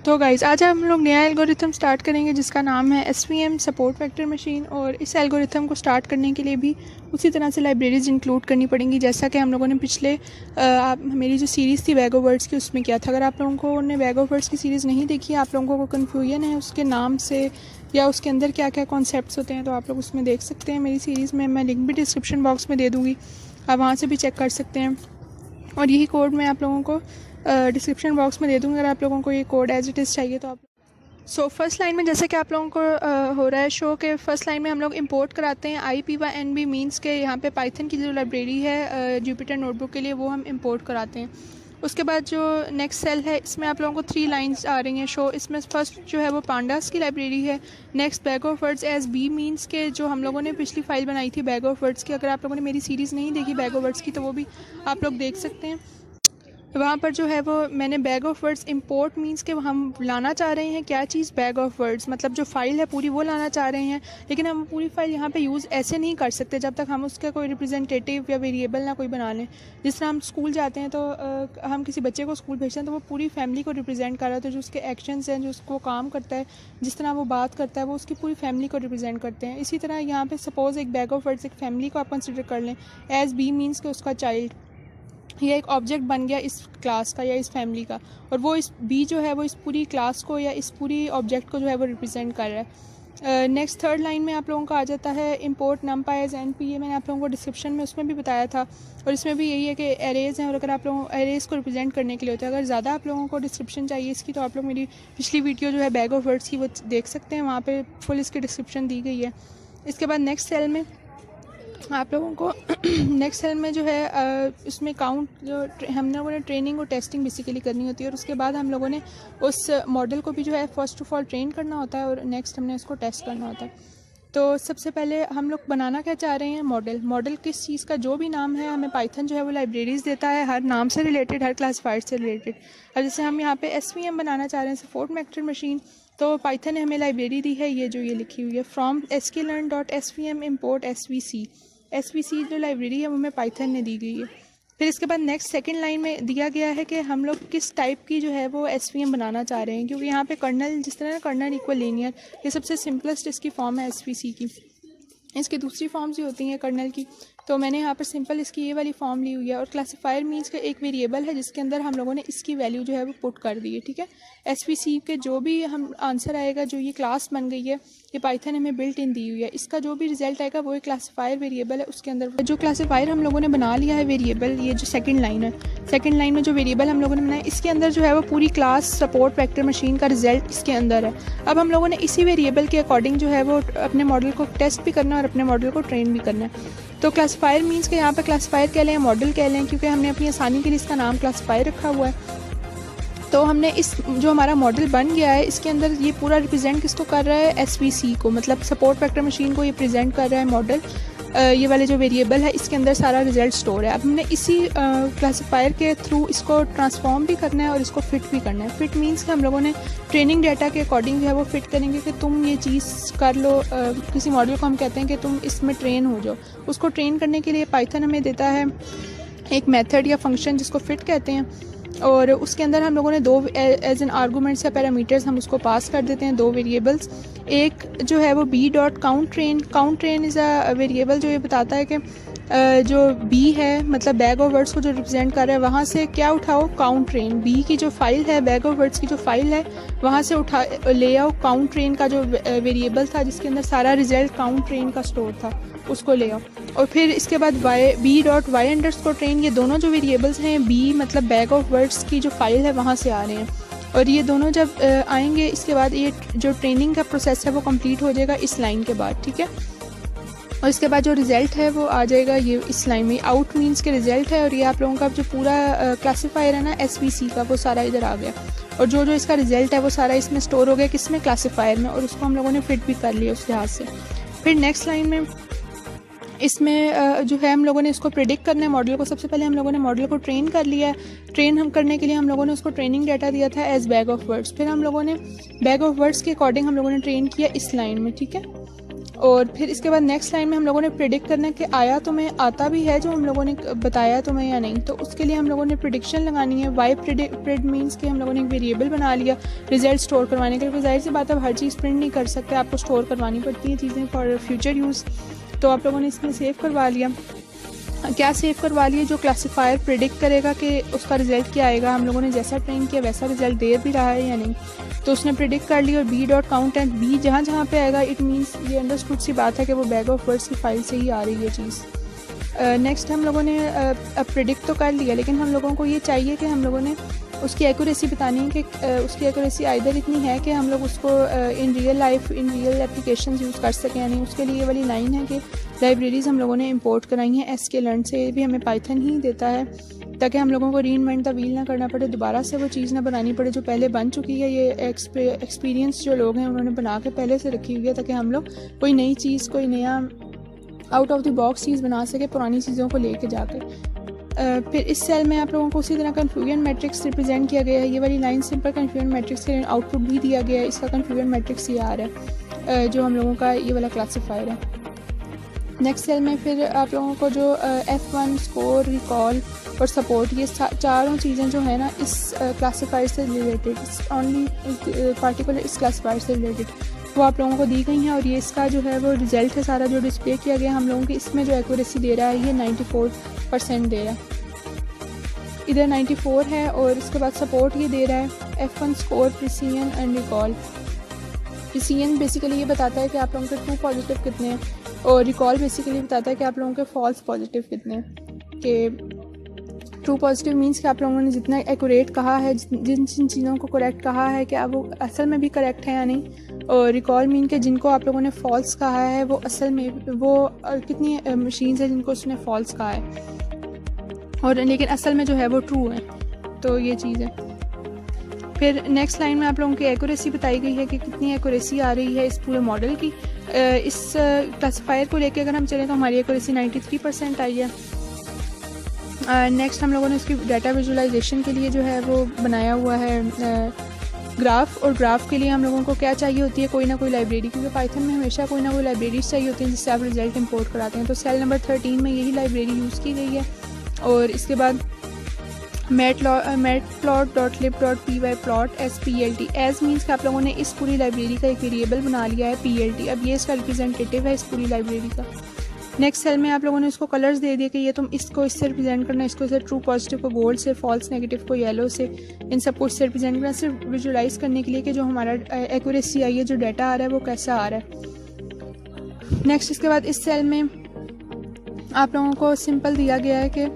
तो गाइज़ आज हम लोग नया एल्गोरिथम स्टार्ट करेंगे जिसका नाम है SVM सपोर्ट वेक्टर मशीन। और इस एल्गोरिथम को स्टार्ट करने के लिए भी उसी तरह से लाइब्रेरीज इंक्लूड करनी पड़ेंगी जैसा कि हम लोगों ने पिछले मेरी जो सीरीज़ थी बैग ऑफ वर्ड्स की उसमें किया था। अगर आप लोगों ने बैग ऑफ वर्ड्स की सीरीज़ नहीं देखी है, आप लोगों को कन्फ्यूजन है उसके नाम से या उसके अंदर क्या क्या कॉन्सेप्ट्स होते हैं, तो आप लोग उसमें देख सकते हैं। मेरी सीरीज़ में मैं लिंक भी डिस्क्रिप्शन बॉक्स में दे दूँगी, आप वहाँ से भी चेक कर सकते हैं। और यही कोड मैं आप लोगों को डिस्क्रिप्शन बॉक्स में दे दूँगी अगर आप लोगों को ये कोड एज इट इज़ चाहिए तो आप। सो फर्स्ट लाइन में जैसे कि आप लोगों को हो रहा है शो के फर्स्ट लाइन में हम लोग इंपोर्ट कराते हैं IPyNB मीन्स के यहाँ पे पाइथन की जो लाइब्रेरी है जुपिटर नोटबुक के लिए वो हम इंपोर्ट कराते हैं। उसके बाद जो नेक्स्ट सेल है इसमें आप लोगों को 3 लाइंस आ रही हैं शो। इसमें फर्स्ट जो है वो पांडास की लाइब्रेरी है। Next bag of words as B means के जो हम लोगों ने पिछली फाइल बनाई थी बैग ऑफ वर्ड्स की, अगर आप लोगों ने मेरी सीरीज़ नहीं देखी बैग ऑफ वर्ड्स की तो वो भी आप लोग देख सकते हैं। वहाँ पर जो है वो मैंने bag of words import means के हम लाना चाह रहे हैं क्या चीज़, बैग ऑफ वर्ड्स मतलब जो फ़ाइल है पूरी वो लाना चाह रहे हैं। लेकिन हम पूरी फाइल यहाँ पे यूज़ ऐसे नहीं कर सकते जब तक हम उसका कोई रिप्रेजेंटेटिव या वेरिएबल ना कोई बना लें। जिस तरह हम स्कूल जाते हैं तो हम किसी बच्चे को स्कूल भेजते हैं तो वो पूरी फैमिली को रिप्रेजेंट कर रहा है, तो जो उसके एक्शंस हैं, जो उसको काम करता है, जिस तरह वो बात करता है, वो उसकी पूरी फैमिली को रिप्रेजेंट करते हैं। इसी तरह यहाँ पे सपोज़ एक बैग ऑफ वर्ड्स एक फैमिली को आप कंसिडर कर लें एज बी मीन्स के उसका चाइल्ड, ये एक ऑब्जेक्ट बन गया इस क्लास का या इस फैमिली का, और वो इस बी जो है वो इस पूरी क्लास को या इस पूरी ऑब्जेक्ट को जो है वो रिप्रेजेंट कर रहा है। नेक्स्ट थर्ड लाइन में आप लोगों का आ जाता है इंपोर्ट numpy एज NP, ये मैंने आप लोगों को डिस्क्रिप्शन में उसमें भी बताया था। और इसमें भी यही है कि एरेज़ हैं और अगर आप लोगों एरेज़ को रिप्रेजेंट करने के लिए होता है। अगर ज़्यादा आप लोगों को डिस्क्रिप्शन चाहिए इसकी तो आप लोग मेरी पिछली वीडियो जो है बैग ऑफ वर्ड्स की वो देख सकते हैं, वहाँ पर फुल इसकी डिस्क्रिप्शन दी गई है। इसके बाद नेक्स्ट सेल में आप लोगों को नेक्स्ट सेल में जो है उसमें काउंट जो हम लोगों ने ट्रेनिंग और टेस्टिंग बेसिकली करनी होती है, और उसके बाद हम लोगों ने उस मॉडल को भी जो है फर्स्ट ऑफ ऑल ट्रेन करना होता है और नेक्स्ट हमने उसको टेस्ट करना होता है। तो सबसे पहले हम लोग बनाना क्या चाह रहे हैं, मॉडल किस चीज़ का जो भी नाम है हमें पाइथन जो है वो लाइब्रेरीज़ देता है हर नाम से रिलेटेड, हर क्लासिफायर से रिलेटेड। अब जैसे हम यहाँ पे SVM बनाना चाह रहे हैं सपोर्ट वेक्टर मशीन, तो पाइथन ने हमें लाइब्रेरी दी है ये जो ये लिखी हुई है फ्रॉम sklearn.svm import svc जो लाइब्रेरी है वो हमें पाइथन ने दी गई है। फिर इसके बाद नेक्स्ट सेकंड लाइन में दिया गया है कि हम लोग किस टाइप की जो है वो SVM बनाना चाह रहे हैं, क्योंकि यहाँ पे कर्नल जिस तरह कर्नल इक्वल लीनियर ये सबसे सिंपलेस्ट इसकी फॉर्म है SVC की। इसकी दूसरी फॉर्म्स भी होती हैं कर्नल की, तो मैंने यहाँ पर सिंपल इसकी ये वाली फॉर्म ली हुई है। और क्लासिफायर मीन्स का एक वेरिएबल है जिसके अंदर हम लोगों ने इसकी वैल्यू जो है वो पुट कर दी है, ठीक है। SVC के जो भी हम आंसर आएगा, जो ये क्लास बन गई है ये पाइथन हमें बिल्ट इन दी हुई है, इसका जो भी रिजल्ट आएगा वो एक क्लासिफायर वेरिएबल है उसके अंदर। जो क्लासिफायर हम लोगों ने बना लिया है वेरिएबल, ये जो सेकंड लाइन है, सेकंड लाइन में जो वेरिएबल हम लोगों ने बनाया इसके अंदर जो है वो पूरी क्लास सपोर्ट वेक्टर मशीन का रिजल्ट इसके अंदर है। अब हम लोगों ने इसी वेरिएबल के अकॉर्डिंग जो है वो अपने मॉडल को टेस्ट भी करना है और अपने मॉडल को ट्रेन भी करना है। तो क्लासिफायर मीन्स के यहाँ पर क्लासिफायर कह लें, मॉडल कह लें, क्योंकि हमने अपनी आसानी के लिए इसका नाम क्लासिफायर रखा हुआ है। तो हमने इस जो हमारा मॉडल बन गया है इसके अंदर ये पूरा रिप्रेजेंट किसको कर रहा है, SVC को, मतलब सपोर्ट वेक्टर मशीन को ये प्रेजेंट कर रहा है मॉडल। ये वाले जो वेरिएबल है इसके अंदर सारा रिजल्ट स्टोर है। अब हमने इसी क्लासिफायर के थ्रू इसको ट्रांसफॉर्म भी करना है और इसको फिट भी करना है। फिट मीन्स कि हम लोगों ने ट्रेनिंग डाटा के अकॉर्डिंग जो है वो फिट करेंगे कि तुम ये चीज़ कर लो। किसी मॉडल को हम कहते हैं कि तुम इसमें ट्रेन हो जाओ, उसको ट्रेन करने के लिए पाइथन हमें देता है एक मेथड या फंक्शन जिसको फिट कहते हैं, और उसके अंदर हम लोगों ने दो एज एन आर्गूमेंट्स या पैरामीटर्स हम उसको पास कर देते हैं, दो वेरिएबल्स। एक जो है वो count train is a variable जो ये बताता है कि जो B है मतलब बैग ऑफ वर्ड्स को जो रिप्रेजेंट कर रहा है वहाँ से क्या उठाओ, काउंट ट्रेन। B की जो फाइल है, बैग ऑफ वर्ड्स की जो फाइल है वहाँ से ले आओ काउंट ट्रेन का जो वेरिएबल था जिसके अंदर सारा रिजल्ट काउंट ट्रेन का स्टोर था उसको ले आओ। और फिर इसके बाद B.y_ट्रेन, ये दोनों जो वेरिएबल्स हैं B मतलब बैग ऑफ वर्ड्स की जो फाइल है वहाँ से आ रहे हैं, और ये दोनों जब आएंगे इसके बाद ये जो ट्रेनिंग का प्रोसेस है वो कंप्लीट हो जाएगा इस लाइन के बाद, ठीक है। और इसके बाद जो रिज़ल्ट है वो आ जाएगा ये इस लाइन में, आउट मीन्स के रिज़ल्ट है। और ये आप लोगों का जो पूरा क्लासीफायर है ना SVC का वो सारा इधर आ गया, और जो इसका रिज़ल्ट है वो सारा इसमें स्टोर हो गया किसमें, क्लासीफायर में, और उसको हम लोगों ने फिट भी कर लिया उस लिहाज से। फिर नेक्स्ट लाइन में इसमें जो है हम लोगों ने इसको प्रिडिक्ट करना है मॉडल को। सबसे पहले हम लोगों ने मॉडल को ट्रेन कर लिया है। ट्रेन हम करने के लिए हम लोगों ने उसको ट्रेनिंग डाटा दिया था एज बैग ऑफ वर्ड्स। फिर हम लोगों ने बैग ऑफ वर्ड्स के अकॉर्डिंग हम लोगों ने ट्रेन किया इस लाइन में, ठीक है। और फिर इसके बाद नेक्स्ट लाइन में हम लोगों ने प्रिडिक्ट करना है कि आया तुम्हें आता भी है जो हम लोगों ने बताया तुम्हें या नहीं। तो उसके लिए हम लोगों ने प्रिडिक्शन लगानी है। वाई प्रिड मीन्स कि हम लोगों ने एक वेरिएबल बना लिया रिजल्ट स्टोर करवाने के लिए। जाहिर सी बात है, हर चीज़ प्रिंट नहीं कर सकते, आपको स्टोर करवानी पड़ती है चीज़ें फॉर फ्यूचर यूज़। तो आप लोगों ने इसमें सेव करवा लिया। क्या सेव करवा लिया? जो क्लासीफायर प्रिडिक्ट करेगा कि उसका रिजल्ट क्या आएगा, हम लोगों ने जैसा ट्रेन किया वैसा रिजल्ट दे भी रहा है या नहीं, तो उसने प्रिडिक्ट कर लिया। और B dot count and B जहाँ जहाँ पे आएगा, इट मीन्स ये अंडरस्टूड सी बात है कि वो बैग ऑफ वर्ड्स की फाइल से ही आ रही है चीज़। नेक्स्ट हम लोगों ने अब प्रिडिक्ट तो कर लिया, लेकिन हम लोगों को ये चाहिए कि हम लोगों ने उसकी एक्यूरेसी बतानी है कि उसकी एक्यूरेसी आइदर इतनी है कि हम लोग उसको in real life in real applications use कर सकें या नहीं। उसके लिए ये वाली लाइन है कि लाइब्रेरीज़ हम लोगों ने इंपोर्ट कराई हैं sklearn से। ये भी हमें पाइथन ही देता है ताकि हम लोगों को रीइन्वेंट द व्हील ना करना पड़े, दोबारा से वो चीज़ ना बनानी पड़े जो पहले बन चुकी है। ये एक्सपीरियंस जो लोग हैं उन्होंने बना के पहले से रखी हुई है ताकि हम लोग कोई नई चीज़, कोई नया आउट ऑफ द बॉक्स चीज़ बना सके पुरानी चीज़ों को लेके जाके। फिर इस सेल में आप लोगों को उसी तरह कन्फ्यूजन मैट्रिक्स रिप्रेजेंट किया गया है। ये वाली लाइन सिंपल कन्फ्यूजन मैट्रिक्स के आउटपुट भी दिया गया है। इसका कन्फ्यूजन मैट्रिक्स ये आ रहा है जो हम लोगों का ये वाला क्लासीफायर है। नेक्स्ट सेल में फिर आप लोगों को जो F1 स्कोर, रिकॉल और सपोर्ट, ये चारों चीज़ें जो है ना इस क्लासीफायर से रिलेटेड, ओनली पार्टिकुलर इस क्लासीफायर से रिलेटेड, वो आप लोगों को दी गई हैं। और ये इसका जो है वो रिज़ल्ट है सारा जो डिस्प्ले किया गया हम लोगों की। इसमें जो एक्यूरेसी दे रहा है ये 94% दे रहा है, इधर 94 है। और इसके बाद सपोर्ट ये दे रहा है F1 score, precision and recall. Precision basically ये बताता है कि आप लोगों के ट्रू पॉजिटिव कितने हैं, और रिकॉल बेसिकली बताता है कि आप लोगों के फॉल्स पॉजिटिव कितने हैं। कि ट्रू पॉजिटिव मीन्स कि आप लोगों ने जितना एक्यूरेट कहा है, जिन जिन चीज़ों को करेक्ट कहा है, क्या वो असल में भी करेक्ट है या नहीं। और रिकॉल मीन के जिनको आप लोगों ने फॉल्स कहा है वो असल में वो कितनी मशीन्स है जिनको उसने फॉल्स कहा है और लेकिन असल में जो है वो ट्रू है। तो ये चीज़ है। फिर नेक्स्ट लाइन में आप लोगों की एक्यूरेसी बताई गई है कि कितनी एक्यूरेसी आ रही है इस पूरे मॉडल की। इस क्लासीफायर को लेके अगर हम चलें तो हमारी एक्यूरेसी 93% आई है। नेक्स्ट हम लोगों ने उसकी डाटा विजुअलाइजेशन के लिए जो है वो बनाया हुआ है ग्राफ। और ग्राफ के लिए हम लोगों को क्या चाहिए होती है, कोई ना कोई लाइब्रेरी, क्योंकि पाइथन में हमेशा कोई ना कोई लाइब्रेरीज चाहिए होती हैं जिससे आप रिजल्ट इंपोर्ट कराते हैं। तो सेल नंबर 13 में यही लाइब्रेरी यूज़ की गई है। और इसके बाद matplotlib.py plot as plt, as means कि आप लोगों ने इस पूरी लाइब्रेरी का एक वेरिएबल बना लिया है plt। अब ये इसका रिप्रेजेंटेटिव है इस पूरी लाइब्रेरी का। नेक्स्ट सेल में आप लोगों ने उसको कलर्स दे दिए कि ये तुम इसको इससे रिप्रेजेंट करना, इसको इससे, ट्रू पॉजिटिव को गोल्ड से, फॉल्स नेगेटिव को येलो से, इन सबको इससे रिप्रेजेंट करना, सिर्फ विजुअलाइज करने के लिए कि जो हमारा एक्यूरेसी आई है, जो डाटा आ रहा है वो कैसा आ रहा है। नेक्स्ट इसके बाद इस सेल में आप लोगों को सिंपल दिया गया है कि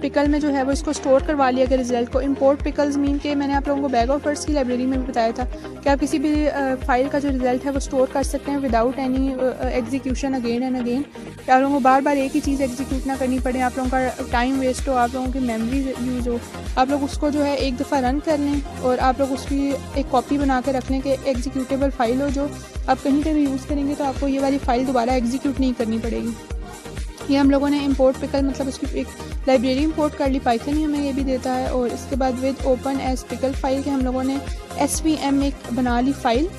पिकल में जो है वो इसको स्टोर करवा लिया गया रिजल्ट को। इंपोर्ट पिकल्स मीन के मैंने आप लोगों को बैग ऑफ वर्ड्स की लाइब्रेरी में भी बताया था कि आप किसी भी फाइल का जो रिजल्ट है वो स्टोर कर सकते हैं without any execution again and again. आप लोगों को बार बार एक ही चीज़ एग्जीक्यूट ना करनी पड़े, आप लोगों का टाइम वेस्ट हो, आप लोगों की मेमोरी यूज़ हो। आप लोग उसको जो है एक दफ़ा रन कर लें और आप लोग उसकी एक कॉपी बना के रख लें कि एग्जीक्यूटेबल फाइल हो जो आप कहीं पर भी यूज़ करेंगे तो आपको ये वाली फ़ाइल दोबारा एग्जीक्यूट नहीं करनी पड़ेगी। ये हम लोगों ने इंपोर्ट पिकल मतलब उसकी एक लाइब्रेरी इंपोर्ट कर ली, पाइथन ही हमें ये भी देता है। और इसके बाद with open as pickle file के हम लोगों ने svm एक बना ली फाइल।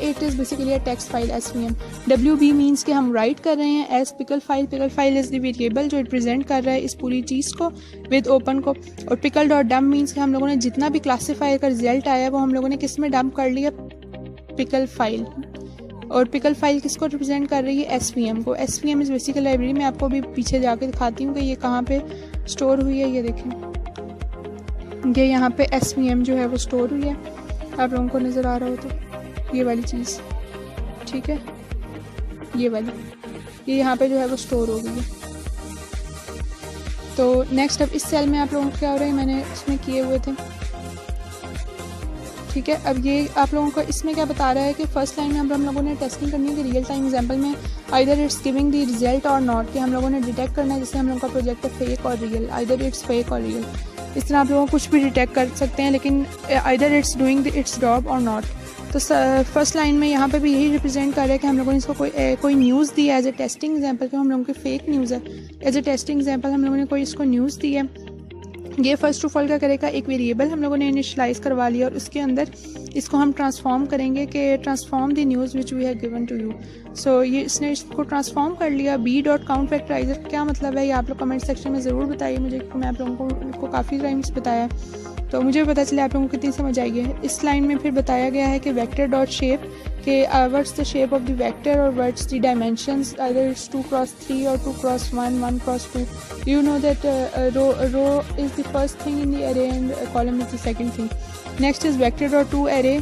It is basically a text file svm। wb means कि हम राइट कर रहे हैं as pickle file is the variable जो रिप्रेजेंट कर रहा है इस पूरी चीज़ को विद ओपन को। और पिकल डॉट डम्प मीन्स कि हम लोगों ने जितना भी क्लासीफायर का रिजल्ट आया वो हम लोगों ने किस में डंप कर लिया, पिकल फाइल। और पिकल फाइल किसको रिप्रेजेंट कर रही है, svm को। svm is basically library. मैं आपको भी पीछे जाके दिखाती हूँ कि ये कहाँ पे स्टोर हुई है। ये देखें, ये यहाँ पे svm जो है वो स्टोर हुई है, आप लोगों को नज़र आ रहा हो तो ये वाली चीज़, ठीक है, ये वाली, ये यहाँ पे जो है वो स्टोर हो गई है। तो नेक्स्ट अब इस सेल में आप लोगों को क्या हो रहा है, मैंने इसमें किए हुए थे, ठीक है। अब ये आप लोगों को इसमें क्या बता रहा है कि फर्स्ट लाइन में हम लोगों ने टेस्टिंग करनी है कि रियल टाइम एग्जांपल में either it's giving the result और नॉट, कि हम लोगों ने डिटेक्ट करना है जैसे हम लोगों का प्रोजेक्ट है फेक और रियल, आइदर इट्स फेक और रियल। इस तरह आप लोगों को कुछ भी डिटेक्ट कर सकते हैं, लेकिन either it's doing it's job और नॉट। तो फर्स्ट लाइन में यहाँ पे भी यही रिप्रेजेंट कर रहा है कि हम लोगों ने इसको कोई न्यूज़ दी है एज ए टेस्टिंग एग्जाम्पल, कि हम लोगों की फेक न्यूज़ है, एज ए टेस्टिंग एग्जाम्पल हम लोगों ने कोई इसको न्यूज़ दी है ये फर्स्ट ऑफ ऑल क्या करेगा, एक वेरिएबल हम लोगों ने इनिशलाइज करवा लिया और उसके अंदर इसको हम ट्रांसफॉर्म करेंगे कि transform the news which we have given to you. So ये इसने इसको ट्रांसफॉर्म कर लिया। बी डॉट काउंट फैक्टराइजर क्या मतलब है, ये आप लोग कमेंट सेक्शन में ज़रूर बताइए मुझे, क्योंकि मैं आप लोगों को काफ़ी टाइम्स बताया है तो मुझे पता चले आप लोगों को कितनी समझ आई है। इस लाइन में फिर बताया गया है कि वेक्टर डॉट शेप के what's the shape of the vector और what's the dimensions, either it's 2x3 और 2x1, 1x2। You know that row is the first thing in the array and column is the second thing. Next is vector dot to array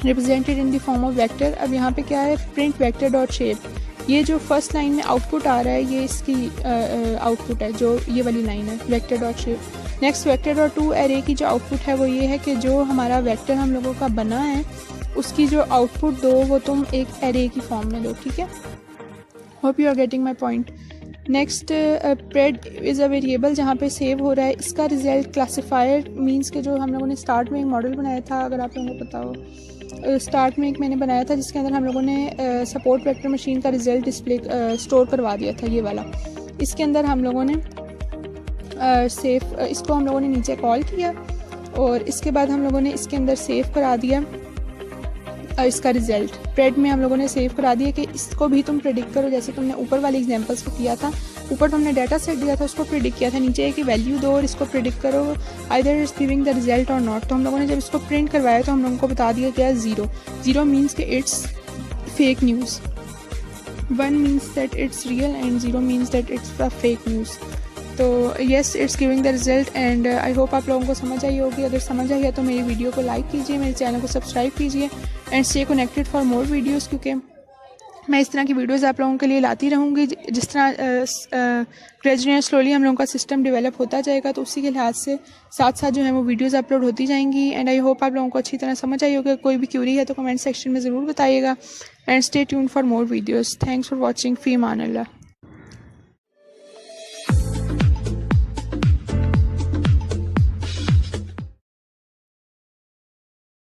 represented in the form of vector। अब यहाँ पे क्या है, print vector dot shape। ये जो first line में output आ रहा है ये इसकी आउटपुट है, जो ये वाली लाइन है vector dot shape. Next vector dot to array की जो आउटपुट है वो ये है कि जो हमारा वेक्टर हम लोगों का बना है उसकी जो आउटपुट दो वो तुम एक एरे की फॉर्म में दो, ठीक है। Hope you are getting my point. Next pred is a variable जहाँ पे सेव हो रहा है। इसका रिजल्ट क्लासीफायर मींस के जो हम लोगों ने स्टार्ट में एक मॉडल बनाया था, अगर आप लोगों को पता हो, स्टार्ट में एक मैंने बनाया था जिसके अंदर हम लोगों ने सपोर्ट वेक्टर मशीन का रिजल्ट डिस्प्ले स्टोर करवा दिया था, ये वाला। इसके अंदर हम लोगों ने सेव इसको हम लोगों ने नीचे कॉल किया और इसके बाद हम लोगों ने इसके अंदर सेव करा दिया इसका रिजल्ट। प्रेड में हम लोगों ने सेव करा दिया कि इसको भी तुम प्रेडिक्ट करो, जैसे तुमने ऊपर वाले एग्जांपल्स को किया था। ऊपर तुमने डाटा सेट दिया था, उसको प्रेडिक्ट किया था, नीचे एक वैल्यू दो और इसको प्रेडिक्ट करो either it's giving the result और नॉट। तो हम लोगों ने जब इसको प्रिंट करवाया तो हम लोगों को बता दिया गया 0। 0 मीन्स कि it's fake news, 1 means that it's real and 0 means that it's the fake news. तो yes, it's giving the result and I hope आप लोगों को समझ आई होगी। अगर समझ आई है तो मेरी वीडियो को लाइक कीजिए, मेरे चैनल को सब्सक्राइब कीजिए and stay connected for more videos, क्योंकि मैं इस तरह की वीडियोस आप लोगों के लिए लाती रहूँगी। जिस तरह ग्रेजुअली एंड स्लोली हम लोगों का सिस्टम डेवलप होता जाएगा तो उसी के लिहाज से साथ साथ जो है वो वीडियोस अपलोड होती जाएंगी। एंड आई होप आप लोगों को अच्छी तरह समझ आई होगी। कोई भी क्यूरी है तो कमेंट सेक्शन में ज़रूर बताइएगा and stay tuned for more videos. Thanks for watching. Fee Aman Allah.